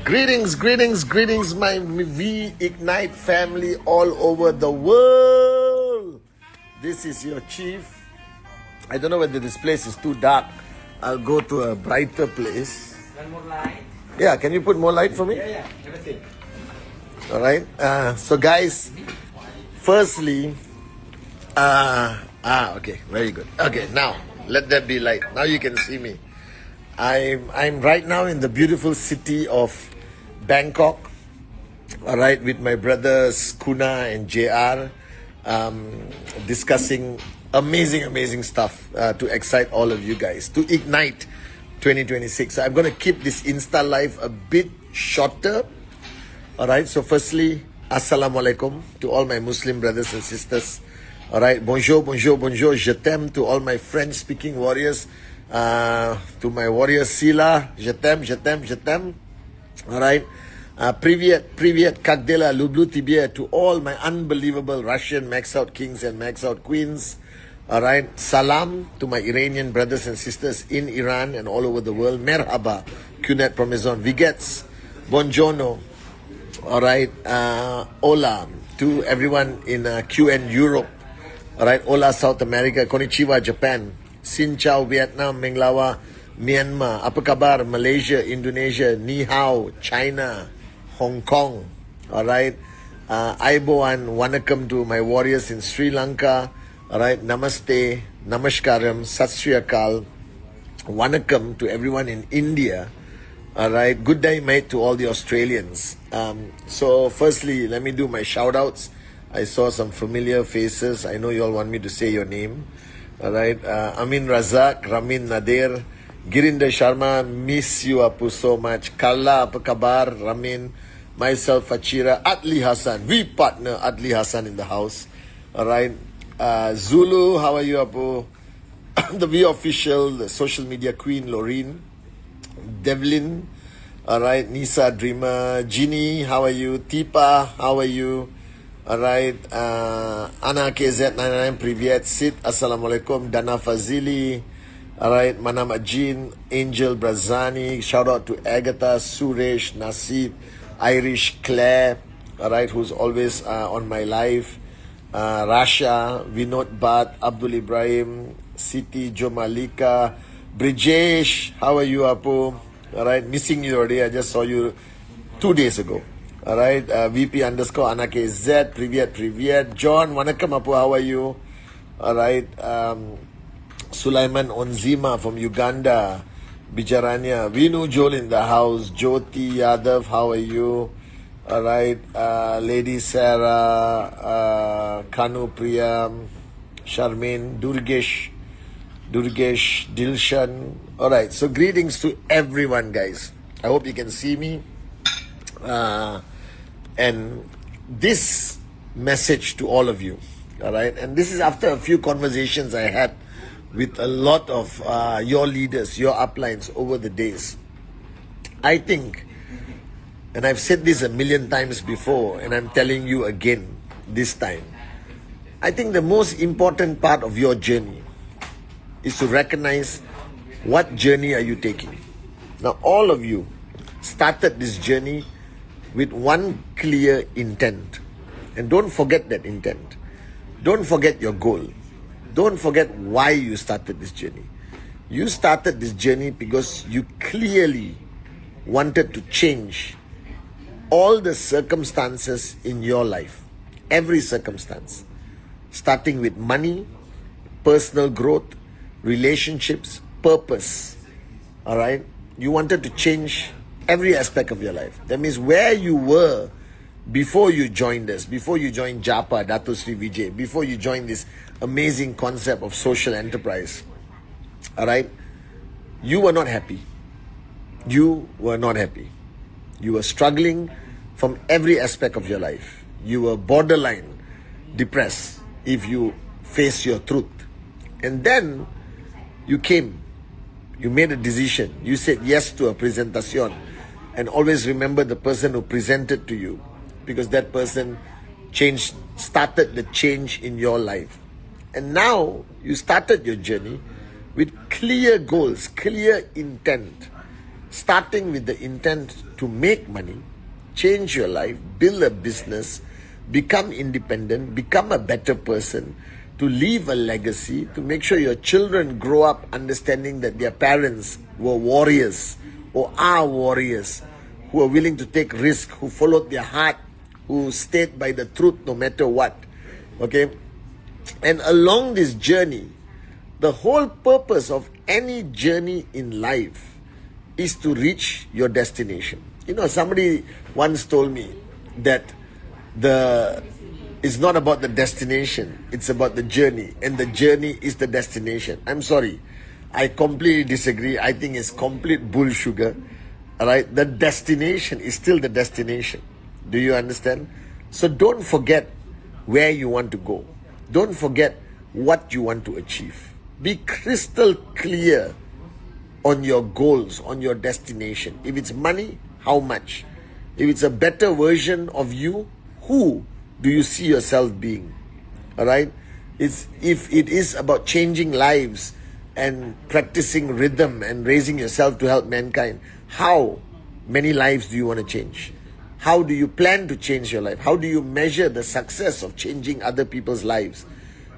Greetings, greetings, greetings, my V Ignite family all over the world. This is your chief. I don't know whether this place is too dark. I'll go to a brighter place. One more light. Yeah, can you put more light for me? Yeah, everything. All right. So, guys, firstly, okay, very good. Okay, now let that be light. Now you can see me. I'm right now in the beautiful city of Bangkok. All right, with my brothers Kuna and JR, discussing amazing stuff to excite all of you guys to ignite 2026. So I'm going to keep this Insta live a bit shorter. All right. So firstly, Assalamualaikum to all my Muslim brothers and sisters. All right. Bonjour. Je t'aime to all my French speaking warriors. To my warrior Sila, je t'aime. All right. Привет, как дела, люблю тебя, to all my unbelievable Russian max out kings and max out queens. All right. Salam to my Iranian brothers and sisters in Iran and all over the world. Merhaba, Kunet Promizon, Vigets, Buongiorno. All right. Hola to everyone in QN Europe. All right. Hola South America. Konnichiwa Japan. Xin chào Vietnam, Menglawa, Myanmar, apa kabar Malaysia, Indonesia, Ni Hao, China, Hong Kong. All right. Aiboan, Wanakam to my warriors in Sri Lanka. All right. Namaste, Namaskaram, Sat Sri Akal. Wanakam to everyone in India. All right. Good day, mate, to all the Australians. So firstly, let me do my shout outs. I saw some familiar faces. I know you all want me to say your name. All right. Amin Razak, Ramin Nadir, Girinder Sharma, miss you Apu so much. Kalla, apa kabar, Ramin, myself, Achira, Atli Hassan, we partner Atli Hassan in the house. All right. Zulu, how are you Apu? The V official, the social media queen, Loreen, Devlin, all right. Nisa Dreamer, Ginny, how are you? Tipa, how are you? All right. Ana KZ99, Privyet, Sid, Assalamualaikum, Dana Fazili. All right. Manam Ajin, Angel Brazani. Shout out to Agatha, Suresh, Nasib, Irish, Claire. All right. Who's always on my live. Rasha, Vinod Bhat, Abdul Ibrahim, Siti, Jomalika, Brijesh. How are you, Apu? All right. Missing you already. I just saw you 2 days ago. All right, VP underscore Anake Z, Privyet. John, Wanakam Apu, how are you? All right, Sulaiman Onzima from Uganda, Bijaranya, Vinu Joel in the house, Jyoti Yadav, how are you? All right, Lady Sarah, Kanu Priya, Sharmin, Durgesh, Dilshan. All right, so greetings to everyone, guys. I hope you can see me. And this message to all of you, all right, and this is after a few conversations I had with a lot of your leaders, your uplines over the days. I think, and I've said this a million times before, and I'm telling you again this time, I think the most important part of your journey is to recognize what journey are you taking. Now, all of you started this journey with one clear intent. And don't forget that intent. Don't forget your goal. Don't forget why you started this journey. You started this journey because you clearly wanted to change all the circumstances in your life. Every circumstance. Starting with money, personal growth, relationships, purpose. All right? You wanted to change every aspect of your life. That means where you were before you joined us, before you joined Japa, Dato Sri Vijay, before you joined this amazing concept of social enterprise. All right? You were not happy. You were not happy. You were struggling from every aspect of your life. You were borderline depressed if you face your truth. And then you came. You made a decision. You said yes to a presentation. And always remember the person who presented to you, because that person started the change in your life. And now you started your journey with clear goals, clear intent. starting with the intent to make money, change your life, build a business, become independent, become a better person, to leave a legacy, to make sure your children grow up understanding that their parents were warriors or are warriors, who are willing to take risk, who followed their heart, who stayed by the truth no matter what. Okay? And along this journey, the whole purpose of any journey in life is to reach your destination. You know, somebody once told me that it's not about the destination, it's about the journey, and the journey is the destination. I'm sorry, I completely disagree. I think it's complete bull sugar. Alright, the destination is still the destination. Do you understand? So don't forget where you want to go. Don't forget what you want to achieve. Be crystal clear on your goals, on your destination. If it's money, how much? If it's a better version of you, who do you see yourself being? Alright? If it is about changing lives and practicing rhythm and raising yourself to help mankind, how many lives do you want to change? How do you plan to change your life? How do you measure the success of changing other people's lives?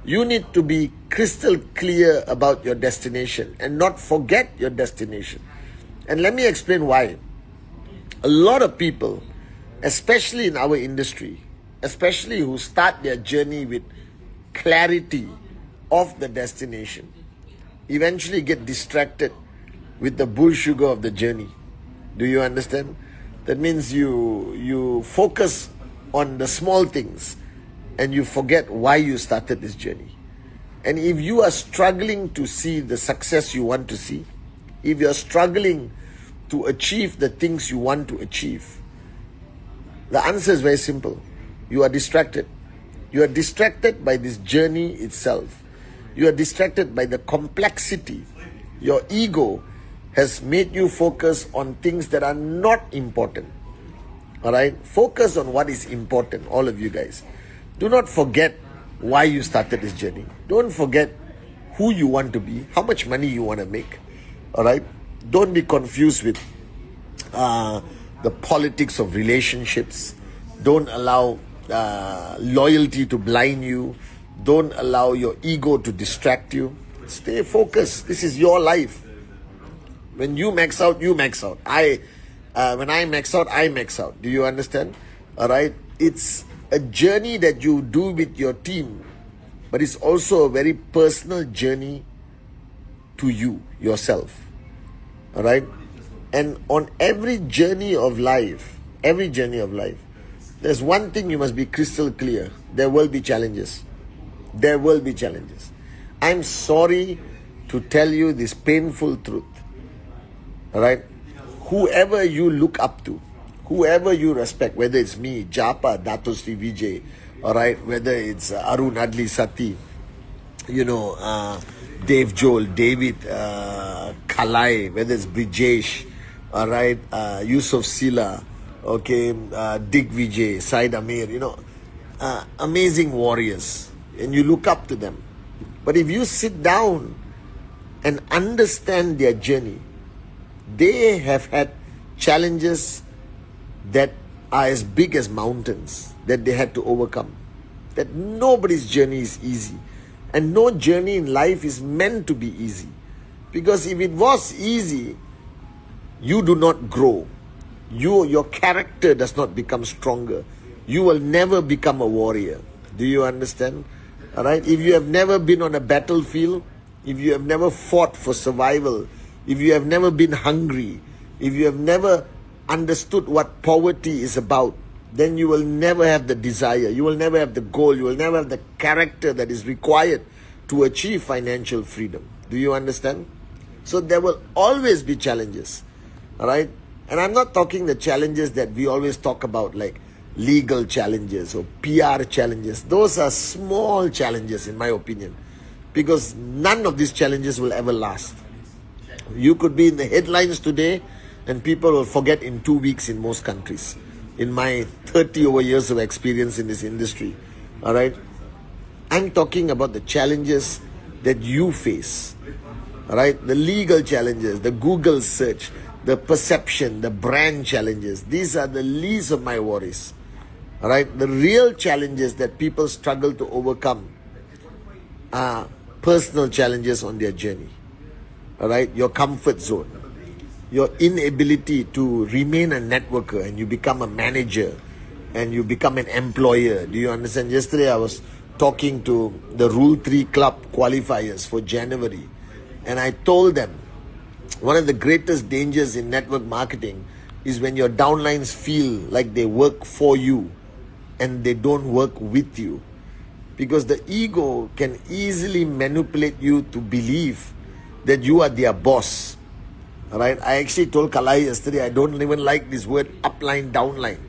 You need to be crystal clear about your destination and not forget your destination. And let me explain why. A lot of people, especially in our industry, especially who start their journey with clarity of the destination, eventually get distracted with the bull sugar of the journey. Do you understand? That means you focus on the small things and you forget why you started this journey. And if you are struggling to see the success you want to see, if you are struggling to achieve the things you want to achieve, the answer is very simple. You are distracted. You are distracted by this journey itself. You are distracted by the complexity. Your ego has made you focus on things that are not important. Alright? Focus on what is important, all of you guys. Do not forget why you started this journey. Don't forget who you want to be, how much money you want to make. Alright? Don't be confused with the politics of relationships. Don't allow loyalty to blind you. Don't allow your ego to distract you. Stay focused. This is your life. When you max out, you max out. When I max out, I max out. Do you understand? Alright? It's a journey that you do with your team, but it's also a very personal journey to you, yourself. Alright? And on every journey of life, there's one thing you must be crystal clear. There will be challenges. There will be challenges. I'm sorry to tell you this painful truth. Alright? Whoever you look up to, whoever you respect, whether it's me, Japa, Dato Sri Vijay, alright, whether it's Arun Adli Sati, Dave Joel, David Kalai, whether it's Brijesh, alright, Yusuf Sila, okay, Dick Vijay, Said Amir, amazing warriors, and you look up to them. But if you sit down and understand their journey, they have had challenges that are as big as mountains that they had to overcome. That nobody's journey is easy. And no journey in life is meant to be easy. Because if it was easy, you do not grow. Your character does not become stronger. You will never become a warrior. Do you understand? Alright? If you have never been on a battlefield, if you have never fought for survival, if you have never been hungry, if you have never understood what poverty is about, then you will never have the desire, you will never have the goal, you will never have the character that is required to achieve financial freedom. Do you understand? So there will always be challenges. Alright? And I'm not talking the challenges that we always talk about, like legal challenges or PR challenges. Those are small challenges in my opinion, because none of these challenges will ever last. You could be in the headlines today and people will forget in 2 weeks in most countries. In my 30 over years of experience in this industry, alright, I'm talking about the challenges that you face. Alright, the legal challenges, the Google search, the perception, the brand challenges. These are the least of my worries. All right, the real challenges that people struggle to overcome are personal challenges on their journey. All right, your comfort zone, your inability to remain a networker and you become a manager and you become an employer. Do you understand? Yesterday I was talking to the Rule 3 Club qualifiers for January, and I told them one of the greatest dangers in network marketing is when your downlines feel like they work for you and they don't work with you, because the ego can easily manipulate you to believe that you are their boss. All right, I actually told Kalai yesterday, I don't even like this word upline, downline.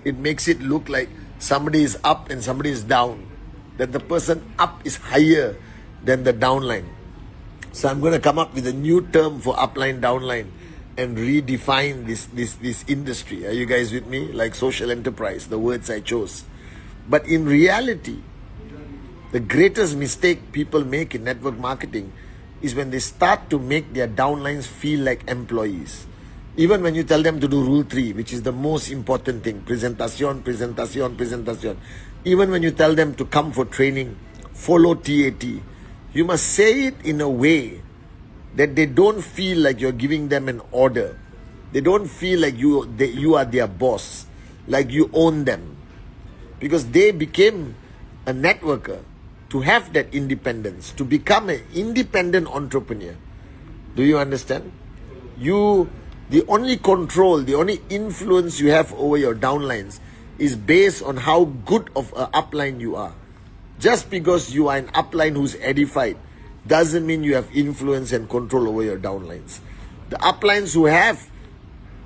It makes it look like somebody is up and somebody is down, that the person up is higher than the downline. So I'm going to come up with a new term for upline, downline and redefine this industry. Are you guys with me? Like social enterprise, the words I chose. But in reality, the greatest mistake people make in network marketing is when they start to make their downlines feel like employees. Even when you tell them to do Rule 3, which is the most important thing, presentation. Even when you tell them to come for training, follow TAT, you must say it in a way that they don't feel like you're giving them an order. They don't feel like you are their boss, like you own them. Because they became a networker to have that independence, to become an independent entrepreneur. Do you understand? The only control, the only influence you have over your downlines is based on how good of an upline you are. Just because you are an upline who's edified doesn't mean you have influence and control over your downlines. The uplines who have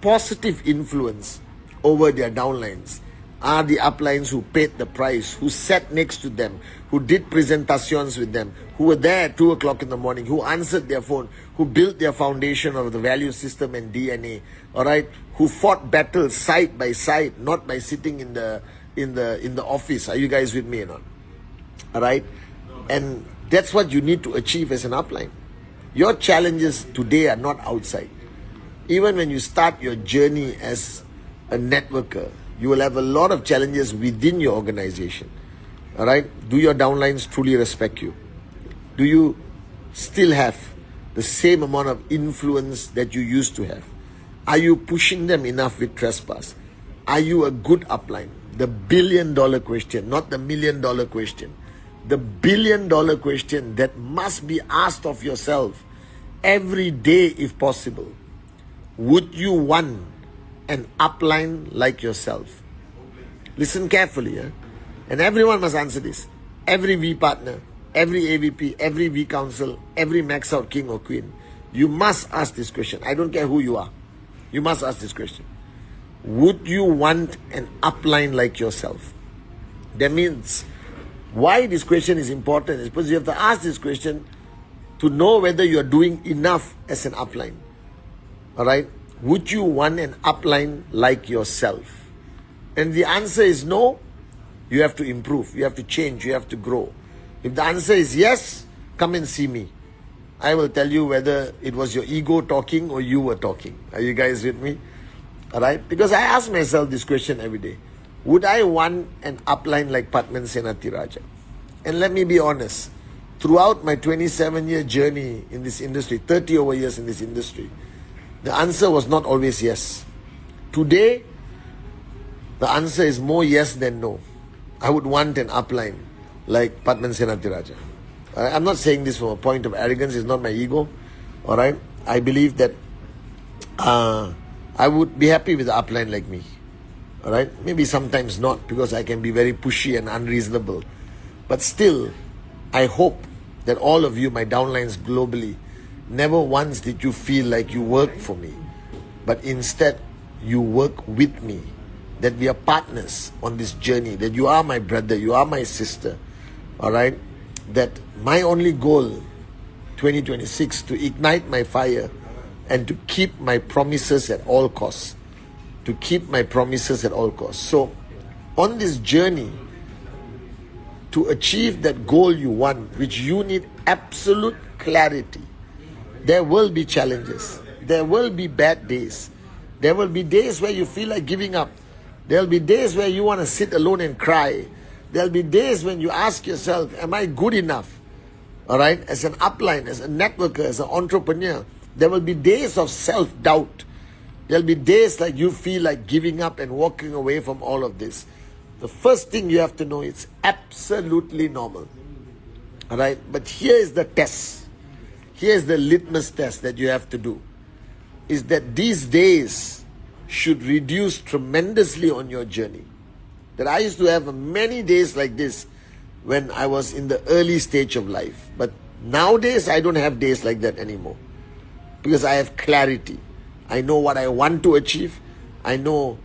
positive influence over their downlines are the uplines who paid the price, who sat next to them, who did presentations with them, who were there at 2 o'clock in the morning, who answered their phone, who built their foundation of the value system and DNA, all right, who fought battles side by side, not by sitting in the office. Are you guys with me or not? All right, and that's what you need to achieve as an upline. Your challenges today are not outside. Even when you start your journey as a networker, you will have a lot of challenges within your organization. All right, do your downlines truly respect you? Do you still have the same amount of influence that you used to have? Are you pushing them enough with trespass? Are you a good upline? The billion-dollar question, not the million-dollar question. The billion-dollar question that must be asked of yourself every day if possible. Would you want an upline like yourself? Listen carefully, and everyone must answer this. Every V partner, every AVP, every V council, every max out king or queen, you must ask this question. I don't care who you are. You must ask this question. Would you want an upline like yourself? That means why this question is important is because you have to ask this question to know whether you are doing enough as an upline. All right? Would you want an upline like yourself? And the answer is no. You have to improve. You have to change. You have to grow. If the answer is yes, come and see me. I will tell you whether it was your ego talking or you were talking. Are you guys with me? All right? Because I ask myself this question every day. Would I want an upline like Padman Senathirajah? And let me be honest. Throughout my 27-year journey in this industry, 30 over years in this industry, the answer was not always yes. Today, the answer is more yes than no. I would want an upline like Padman Senathirajah. I'm not saying this from a point of arrogance. It's not my ego. All right? I believe that I would be happy with an upline like me. All right? Maybe sometimes not, because I can be very pushy and unreasonable. But still, I hope that all of you, my downlines globally, never once did you feel like you work for me, but instead you work with me, that we are partners on this journey, that you are my brother, you are my sister. All right? That my only goal, 2026, to ignite my fire and to keep my promises at all costs. To keep my promises at all costs. So, on this journey, to achieve that goal you want, which you need absolute clarity, there will be challenges. there will be bad days. There will be days where you feel like giving up. There will be days where you want to sit alone and cry. There will be days when you ask yourself, am I good enough? All right, as an upline, as a networker, as an entrepreneur, there will be days of self-doubt. There will be days like you feel like giving up and walking away from all of this. The first thing you have to know, it's absolutely normal. All right, but here is the test. Here's the litmus test that you have to do. Is that these days should reduce tremendously on your journey. That I used to have many days like this when I was in the early stage of life. But nowadays, I don't have days like that anymore. Because I have clarity. I know what I want to achieve. I know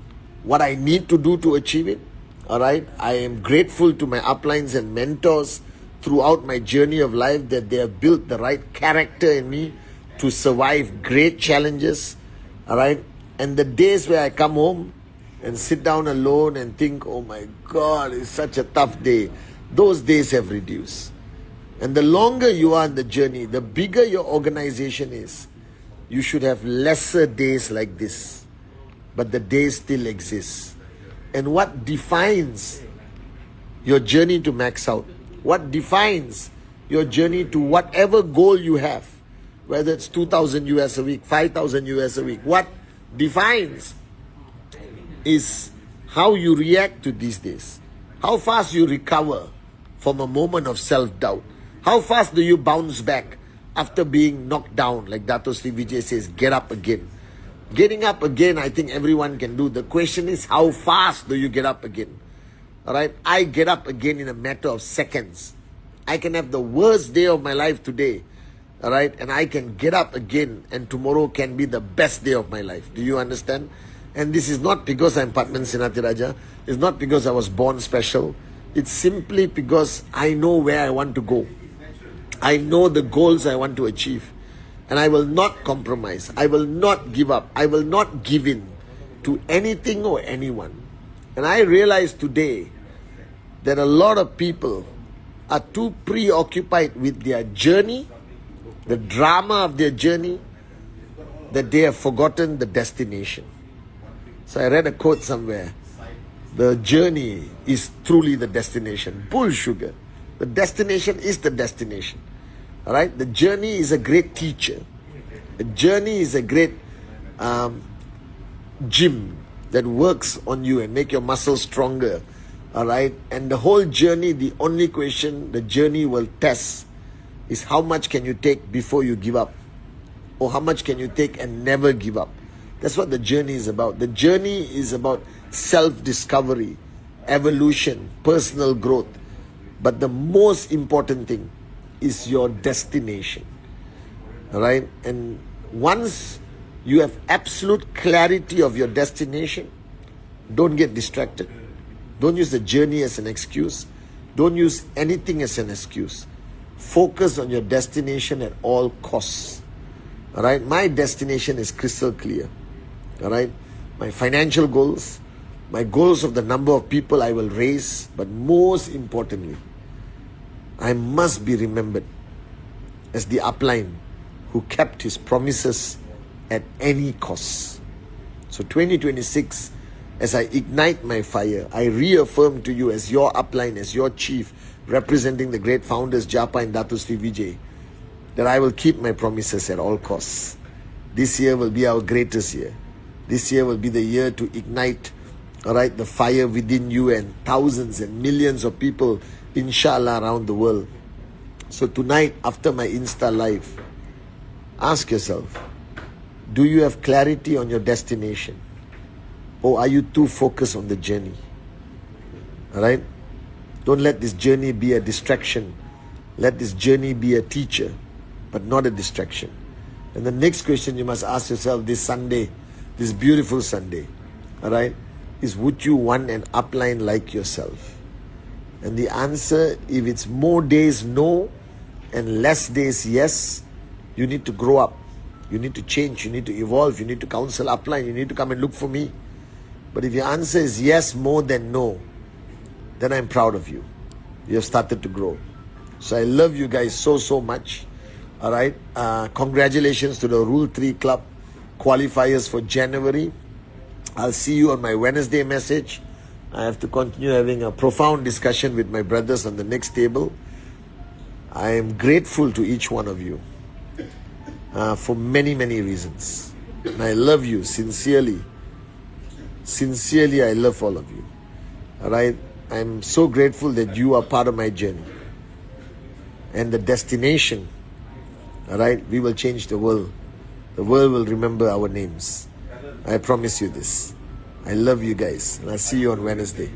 what I need to do to achieve it. All right. I am grateful to my uplines and mentors throughout my journey of life that they have built the right character in me to survive great challenges. All right. And the days where I come home and sit down alone and think, oh my God, it's such a tough day. Those days have reduced. And the longer you are in the journey, the bigger your organization is, you should have lesser days like this. But the days still exist. And what defines your journey to max out? What defines your journey to whatever goal you have? Whether it's 2,000 US a week, 5,000 US a week. What defines is how you react to these days. How fast you recover from a moment of self-doubt. How fast do you bounce back after being knocked down? Like Dato Sri Vijay says, get up again. Getting up again, I think everyone can do. The question is, how fast do you get up again? All right, I get up again in a matter of seconds. I can have the worst day of my life today. All right, and I can get up again, and tomorrow can be the best day of my life. Do you understand? And this is not because I'm Padman Sinatiraja. It's not because I was born special. It's simply because I know where I want to go. I know the goals I want to achieve. And I will not compromise. I will not give up. I will not give in to anything or anyone. And I realize today that a lot of people are too preoccupied with their journey, the drama of their journey, that they have forgotten the destination. So I read a quote somewhere. The journey is truly the destination. Bull sugar. The destination is the destination. All right? The journey is a great teacher. The journey is a great gym that works on you and make your muscles stronger. All right? And the whole journey, the only question the journey will test is how much can you take before you give up? Or how much can you take and never give up? That's what the journey is about. The journey is about self-discovery, evolution, personal growth. But the most important thing is your destination. All right? And once you have absolute clarity of your destination, don't get distracted. Don't use the journey as an excuse. Don't use anything as an excuse. Focus on your destination at all costs. All right? My destination is crystal clear. All right? My financial goals, my goals of the number of people I will raise, but most importantly, I must be remembered as the upline who kept his promises at any cost. So 2026, as I ignite my fire, I reaffirm to you as your upline, as your chief, representing the great founders Japa and Dato Sri Vijay, that I will keep my promises at all costs. This year will be our greatest year. This year will be the year to ignite, all right, the fire within you and thousands and millions of people, inshallah, around the world. So tonight, after my Insta Live, ask yourself, do you have clarity on your destination? Or are you too focused on the journey? All right? Don't let this journey be a distraction. Let this journey be a teacher, but not a distraction. And the next question you must ask yourself this Sunday, this beautiful Sunday, all right, is would you want an upline like yourself? And the answer, if it's more days no and less days yes, you need to grow up. You need to change. You need to evolve. You need to counsel upline. You need to come and look for me. But if your answer is yes more than no, then I'm proud of you. You have started to grow. So I love you guys so much. All right. Congratulations to the Rule 3 Club. qualifiers for January. I'll see you on my Wednesday message. I have to continue having a profound discussion with my brothers on the next table. I am grateful to each one of you for many, many reasons. And I love you sincerely. Sincerely, I love all of you. All right? I'm so grateful that you are part of my journey. And the destination, all right, we will change the world. The world will remember our names. I promise you this. I love you guys. And I'll see you on Wednesday.